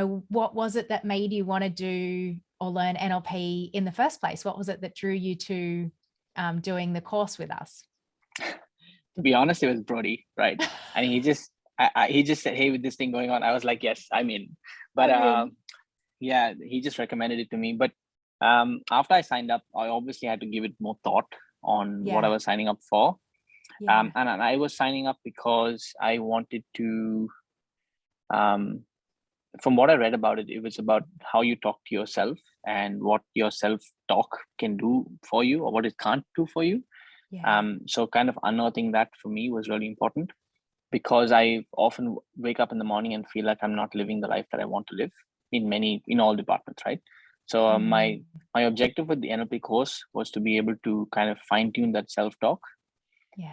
what was it that made you want to do or learn NLP in the first place? What was it that drew you to doing the course with us? To be honest, it was Brody, right? And he just said, "Hey, with this thing going on," I was like, "Yes, I'm in." But yeah, he just recommended it to me. But after I signed up, I obviously had to give it more thought on what I was signing up for. And I was signing up because I wanted to. From what I read about it, it was about how you talk to yourself and what your self-talk can do for you or what it can't do for you. So kind of unearthing that for me was really important, because I often wake up in the morning and feel like I'm not living the life that I want to live in all departments, right? So my objective with the NLP course was to be able to kind of fine-tune that self-talk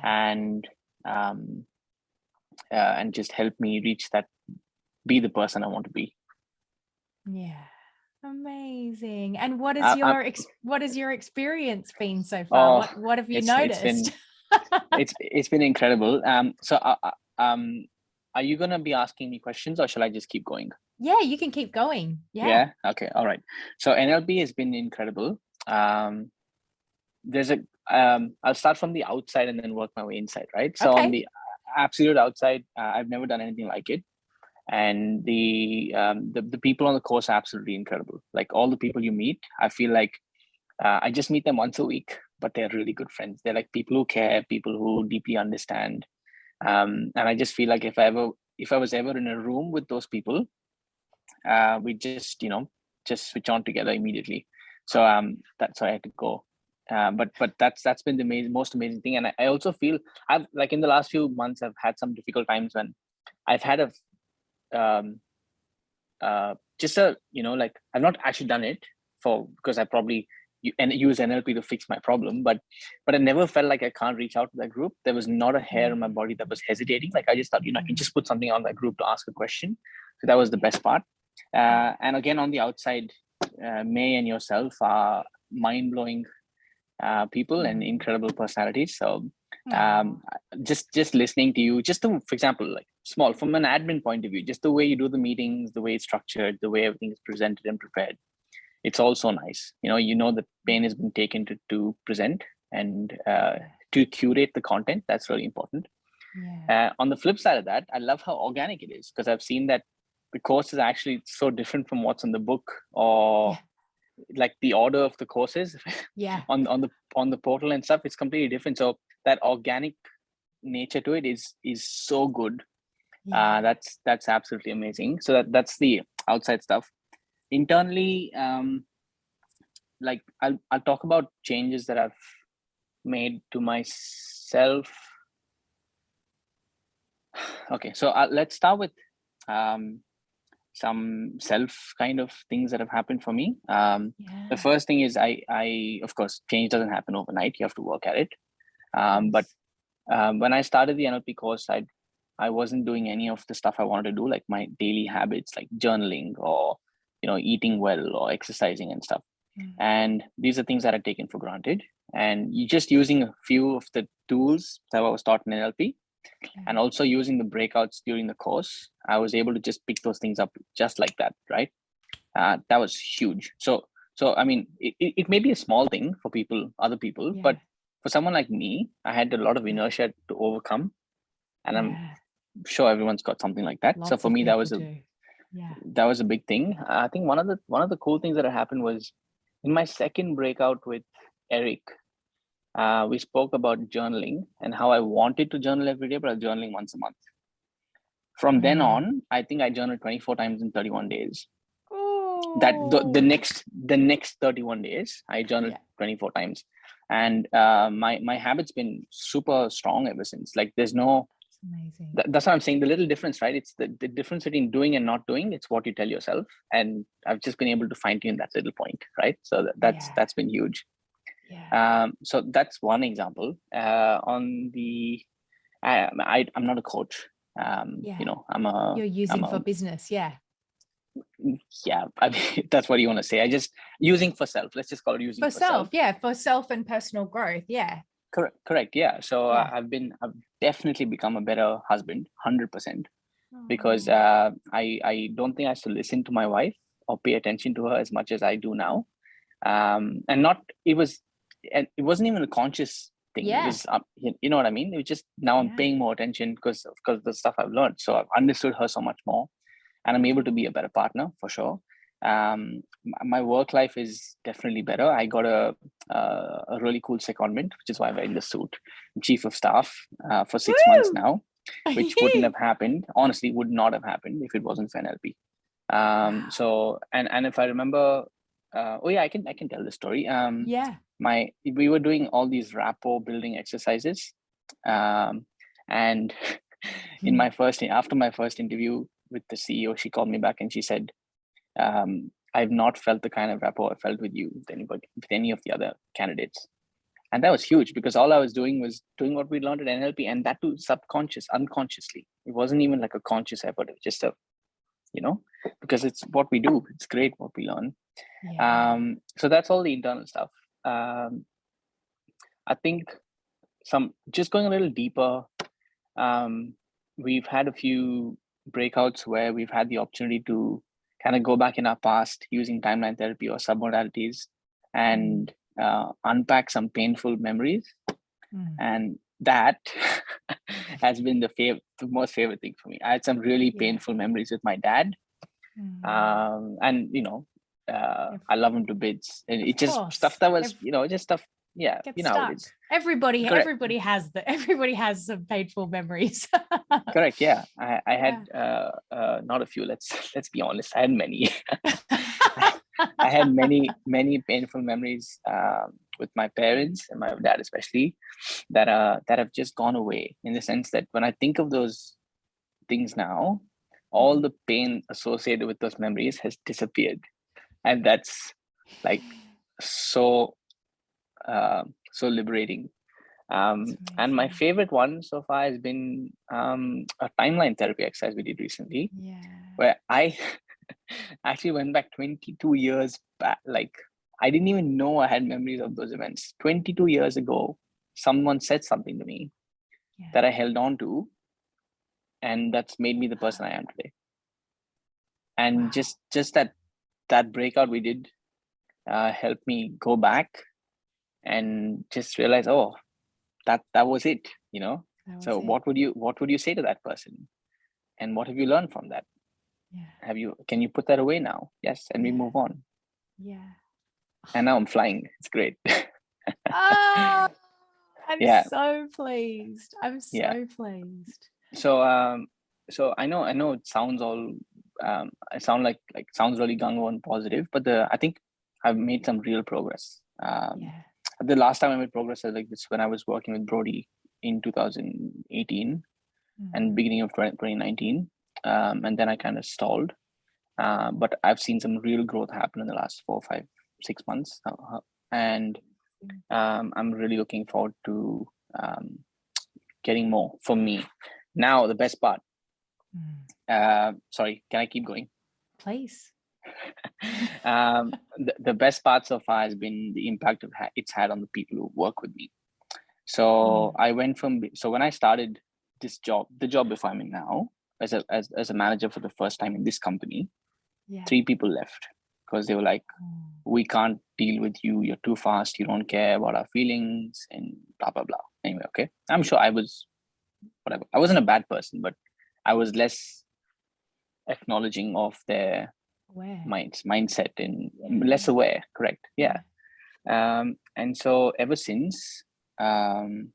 and just help me reach that, be the person I want to be. Yeah. Amazing. And what is your experience been so far? What have you noticed? It's been incredible. So are you gonna be asking me questions, or shall I just keep going? Yeah, you can keep going. Yeah. Okay. All right. So NLP has been incredible. There's I'll start from the outside and then work my way inside, right? So on the absolute outside, I've never done anything like it. And the people on the course are absolutely incredible. Like all the people you meet, I feel like I just meet them once a week, but they're really good friends. They're like people who care, people who deeply understand. And I just feel like if I was ever in a room with those people, we just switch on together immediately. So that's why I had to go. But that's been the most amazing thing. And I also feel I've, like, in the last few months, I've had some difficult times when I've had like I've not actually done it because I probably use NLP to fix my problem, but I never felt like I can't reach out to that group. There was not a hair in my body that was hesitating. Like I just thought, I can just put something on that group to ask a question. So that was the best part. And again, on the outside, May and yourself are mind-blowing people and incredible personalities. So just listening to you, for example, like small from an admin point of view, just the way you do the meetings, the way it's structured, the way everything is presented and prepared, it's also nice. The pain has been taken to present and to curate the content. That's really important. On the flip side of that, I love how organic it is, because I've seen that the course is actually so different from what's in the book, or like the order of the courses on the portal and stuff. It's completely different. So that organic nature to it is so good. That's absolutely amazing. So that's the outside stuff. Internally, like I'll talk about changes that I've made to myself. Okay, so let's start with some self kind of things that have happened for me. The first thing is I of course, change doesn't happen overnight. You have to work at it. But when I started the NLP course, I wasn't doing any of the stuff I wanted to do, like my daily habits, like journaling or eating well or exercising and stuff. And these are things that are taken for granted. And you just using a few of the tools that I was taught in NLP, and also using the breakouts during the course, I was able to just pick those things up just like that, right? That was huge. So I mean, it may be a small thing for other people, but for someone like me, I had a lot of inertia to overcome, and I'm sure everyone's got something like that. So for me, that was a big thing. I think one of the cool things that happened was in my second breakout with Eric. We spoke about journaling and how I wanted to journal every day, but I was journaling once a month. From then on, I think I journaled 24 times in 31 days. That the next 31 days, I journaled 24 times. And my habit's been super strong ever since. Like there's no, amazing. That's what I'm saying. The little difference, right? It's the difference between doing and not doing. It's what you tell yourself. And I've just been able to fine tune that little point, right? So that's been huge. So that's one example. On the, I'm not a coach. You're using for business. I mean, that's what you want to say. I just using for self. Let's just call it using for self. For self and personal growth. Correct. Yeah. So I've definitely become a better husband, 100%. because I don't think I used to listen to my wife or pay attention to her as much as I do now. And not, it wasn't even a conscious thing. It was, you know what I mean? It was just, now I'm paying more attention because of the stuff I've learned. So I've understood her so much more, and I'm able to be a better partner for sure. My work life is definitely better. I got a really cool secondment, which is why I'm wearing the suit. I'm chief of staff for 6 months now, which wouldn't have happened. Honestly, would not have happened if it wasn't for NLP. So, and if I remember, I can tell the story. We were doing all these rapport building exercises, and in after my first interview with the CEO, she called me back and she said, I've not felt the kind of rapport I felt with you with any of the other candidates. And that was huge, because all I was doing was doing what we learned at NLP, and that too unconsciously. It wasn't even like a conscious effort. It was just because it's what we do. It's great what we learn. So that's all the internal stuff. I think just going a little deeper, we've had a few breakouts where we've had the opportunity to kind of go back in our past using timeline therapy or submodalities and unpack some painful memories. And that has been the most favorite thing for me. I had some really painful memories with my dad. And I love him to bits. And it's just stuff that was, just stuff. Yeah, stuck. Everybody has some painful memories. Correct. Yeah, I had not a few. Let's be honest. I had many. I had many painful memories with my parents and my dad especially that have just gone away, in the sense that when I think of those things now, all the pain associated with those memories has disappeared, and that's like so liberating. And my favorite one so far has been a timeline therapy exercise we did recently, where I actually went back 22 years back. Like, I didn't even know I had memories of those events. 22 years ago, someone said something to me that I held on to, and that's made me the person I am today. And just that breakout we did helped me go back and just realize, that was it, So what would you say to that person, and what have you learned from that? Can you put that away now? Yes. And we move on. And now I'm flying. It's great. I'm so pleased. I'm so pleased. So I know it sounds all I sound like sounds really gung-ho and positive, but I think I've made some real progress. The last time I made progress like this, when I was working with Brody in 2018 and beginning of 2019. And then I kind of stalled. But I've seen some real growth happen in the last 4, 5, 6 months. And I'm really looking forward to getting more for me. Now, the best part. Sorry, can I keep going? Please. The best part so far has been the impact it's had on the people who work with me. So I went when I started this job, the job before I'm in now, as a manager for the first time in this company, 3 people left because they were like, we can't deal with you. You're too fast. You don't care about our feelings and blah, blah, blah. Anyway, okay. I'm sure I was whatever. I wasn't a bad person, but I was less acknowledging of their mindset and less aware. Correct. Yeah. And so ever since, and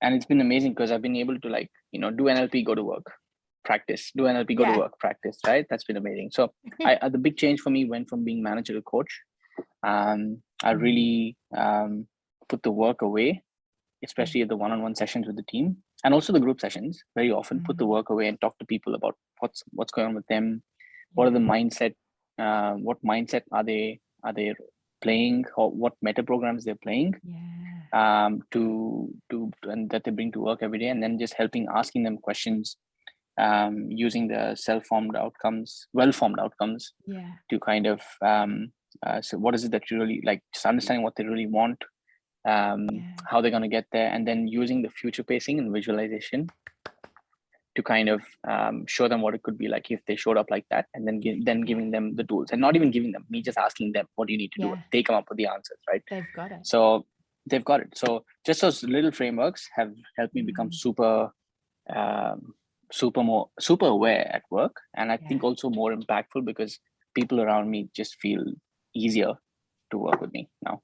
it's been amazing because I've been able to do NLP, go to work, practice, do NLP, go to work, practice, right? That's been amazing. So the big change for me went from being manager to coach. I really put the work away, especially at the one-on-one sessions with the team, and also the group sessions. Very often put the work away and talk to people about what's going on with them. What are the mindset? What mindset are they playing, or what meta programs they're playing? And that they bring to work every day, and then just asking them questions, using the well-formed outcomes to kind of so what is it that you really like, just understanding what they really want, how they're going to get there, and then using the future pacing and visualization to kind of show them what it could be like if they showed up like that, and then giving them the tools, and not even giving them, me just asking them, what do you need to do? They come up with the answers, right? They've got it. So they've got it. So just those little frameworks have helped me become super aware at work. And I think also more impactful, because people around me just feel easier to work with me now.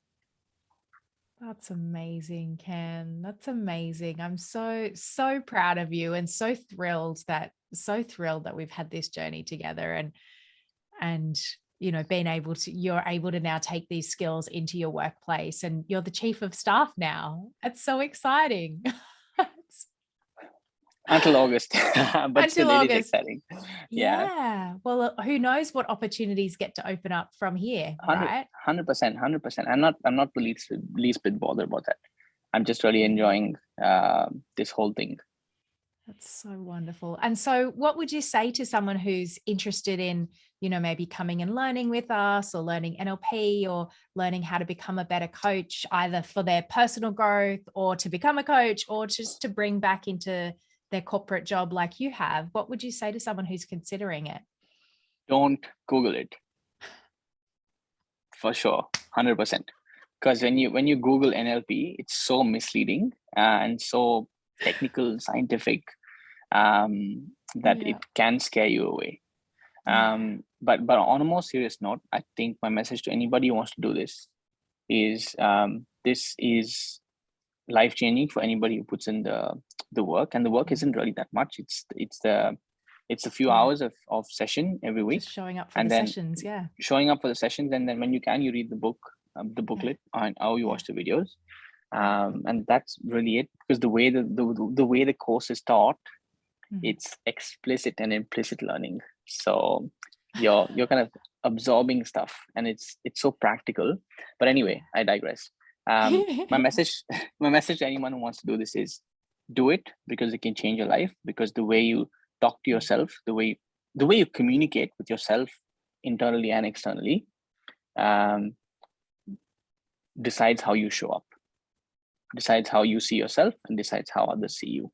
That's amazing, Ken. That's amazing. I'm so proud of you, and so thrilled that we've had this journey together, and you know, you're able to now take these skills into your workplace, and you're the chief of staff now. That's so exciting. Until August, but still it is exciting. Yeah. Well, who knows what opportunities get to open up from here, right? 100%. I'm not the least bit bothered about that. I'm just really enjoying this whole thing. That's so wonderful. And so what would you say to someone who's interested in, you know, maybe coming and learning with us, or learning NLP, or learning how to become a better coach, either for their personal growth, or to become a coach, or just to bring back into their corporate job like you have? What would you say to someone who's considering it? Don't Google it. For sure, 100%. Because when you Google NLP, it's so misleading and so technical, scientific, that it can scare you away. But on a more serious note, I think my message to anybody who wants to do this is life-changing for anybody who puts in the work. And the work isn't really that much. It's a few hours of session every week. Just showing up for the sessions, showing up for the sessions, and then when you can, you read the booklet on how you watch the videos, and that's really it. Because the way the course is taught, it's explicit and implicit learning. So you're kind of absorbing stuff, and it's so practical. But anyway, I digress. My message to anyone who wants to do this is, do it, because it can change your life. Because the way you talk to yourself, the way you communicate with yourself internally and externally, decides how you show up, decides how you see yourself, and decides how others see you.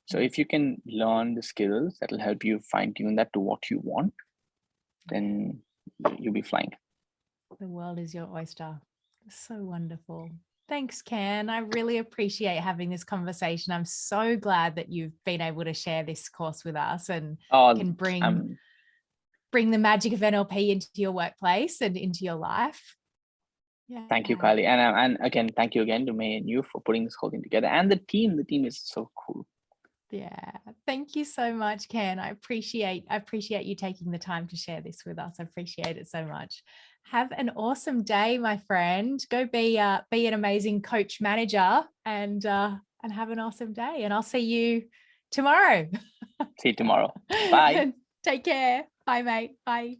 So if you can learn the skills that will help you fine-tune that to what you want, then you'll be flying. The world is your oyster. So wonderful. Thanks, Ken. I really appreciate having this conversation. I'm so glad that you've been able to share this course with us, and can bring the magic of NLP into your workplace and into your life. Thank you, Kylie. And again, thank you again to May and you for putting this whole thing together. And the team is so cool. Yeah. Thank you so much, Ken. I appreciate you taking the time to share this with us. I appreciate it so much. Have an awesome day, my friend. Go be an amazing coach manager, and have an awesome day. And I'll see you tomorrow. See you tomorrow. Bye. Take care. Bye, mate. Bye.